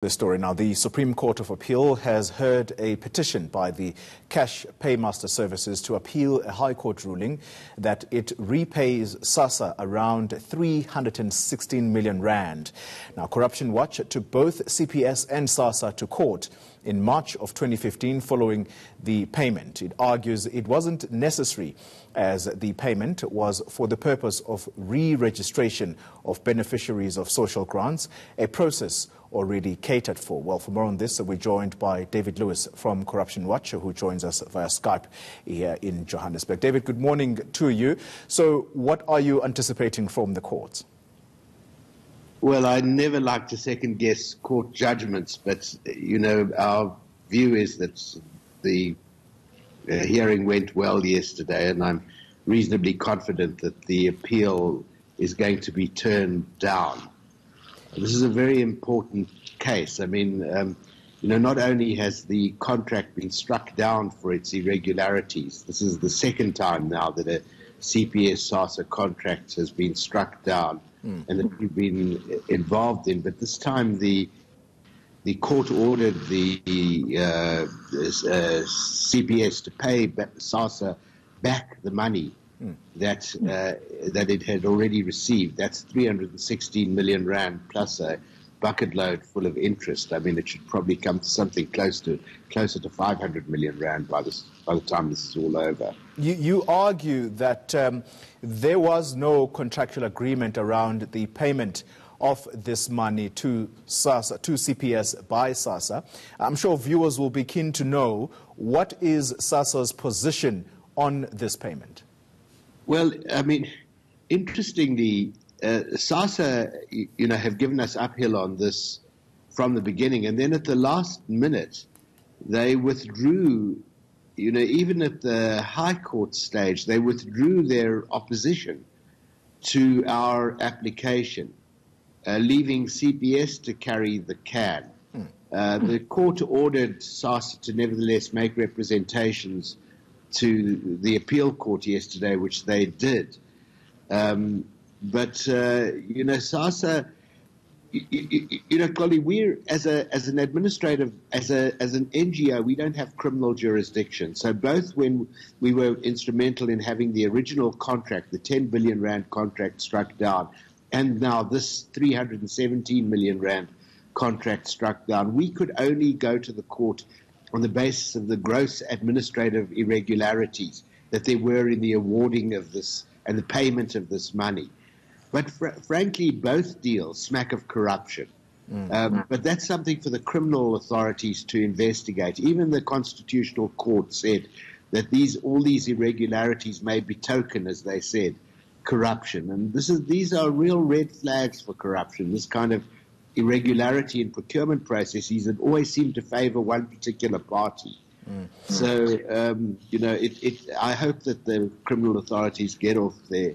This story now. The Supreme Court of Appeal has heard a petition by the Cash Paymaster Services to appeal a High Court ruling that it repays SASSA around 316 million rand. Now, Corruption Watch took both CPS and SASSA to court in March of 2015 following the payment. It argues it wasn't necessary as the payment was for the purpose of re-registration of beneficiaries of social grants, a process already catered for. Well, for more on this, we're joined by David Lewis from Corruption Watch, who joins us via Skype here in Johannesburg. David, good morning to you. So what are you anticipating from the courts? Well, I never like to second-guess court judgments, but, you know, our view is that the hearing went well yesterday, and I'm reasonably confident that the appeal is going to be turned down. This is a very important case. I mean, you know, not only has the contract been struck down for its irregularities, this is the second time now that a CPS SASSA contract has been struck down and that we've been involved in. But this time the court ordered the CPS to pay SASSA back the money that it had already received. That's 316 million rand plus a bucket load full of interest. I mean, it should probably come to something closer to 500 million rand by the time this is all over. You argue that there was no contractual agreement around the payment of this money to SASSA, to CPS by SASSA. I'm sure viewers will be keen to know, what is SASSA's position on this payment? Well, I mean, interestingly, SASSA, you know, have given us uphill on this from the beginning, and then at the last minute, they withdrew. You know, even at the High Court stage, they withdrew their opposition to our application, leaving CPS to carry the can. The court ordered SASSA to nevertheless make representations to the appeal court yesterday, which they did. But you know, SASSA, you know, Collie, we're as an administrative, as an NGO, we don't have criminal jurisdiction. So both when we were instrumental in having the original contract, the 10 billion rand contract struck down, and now this 317 million rand contract struck down, we could only go to the court on the basis of the gross administrative irregularities that there were in the awarding of this and the payment of this money. But frankly, both deals smack of corruption. But that's something for the criminal authorities to investigate. Even the Constitutional Court said that all these irregularities may betoken, as they said, corruption. And these are real red flags for corruption, this kind of irregularity in procurement processes that always seem to favor one particular party. So, you know, I hope that the criminal authorities get off their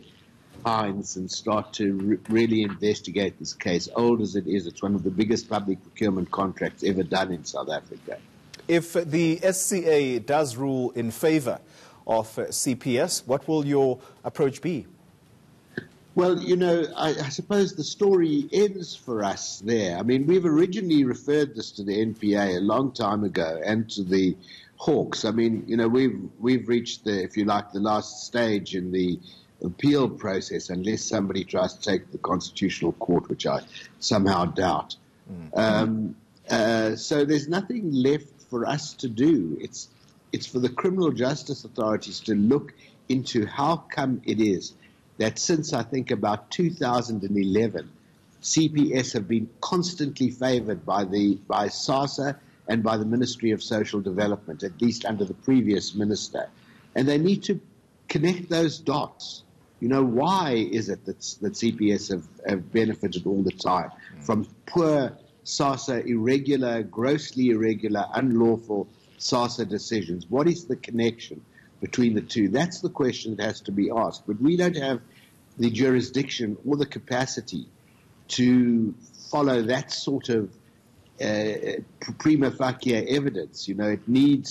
hinds and start to really investigate this case. Old as it is, it's one of the biggest public procurement contracts ever done in South Africa. If the SCA does rule in favor of CPS, what will your approach be? Well, you know, I suppose the story ends for us there. I mean, we've originally referred this to the NPA a long time ago and to the Hawks. I mean, you know, we've reached the, if you like, the last stage in the appeal process, unless somebody tries to take the Constitutional Court, which I somehow doubt. So there's nothing left for us to do. It's for the criminal justice authorities to look into how come it is that since, I think, about 2011, CPS have been constantly favored by SASSA and by the Ministry of Social Development, at least under the previous minister. And they need to connect those dots. You know, why is it that CPS have benefited all the time from poor SASSA, irregular, grossly irregular, unlawful SASSA decisions? What is the connection between the two? That's the question that has to be asked. But we don't have the jurisdiction or the capacity to follow that sort of prima facie evidence. You know, you need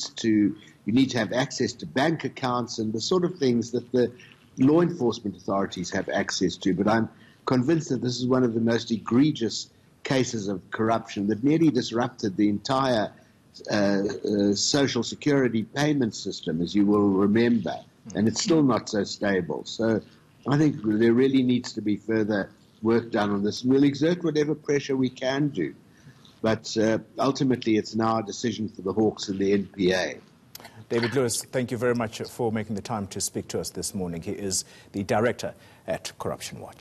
to have access to bank accounts and the sort of things that the law enforcement authorities have access to. But I'm convinced that this is one of the most egregious cases of corruption that nearly disrupted the entire social security payment system, as you will remember, and it's still not so stable. So I think there really needs to be further work done on this. We'll exert whatever pressure we can do, but ultimately it's now a decision for the Hawks and the NPA. David Lewis, thank you very much for making the time to speak to us this morning. He is the director at Corruption Watch.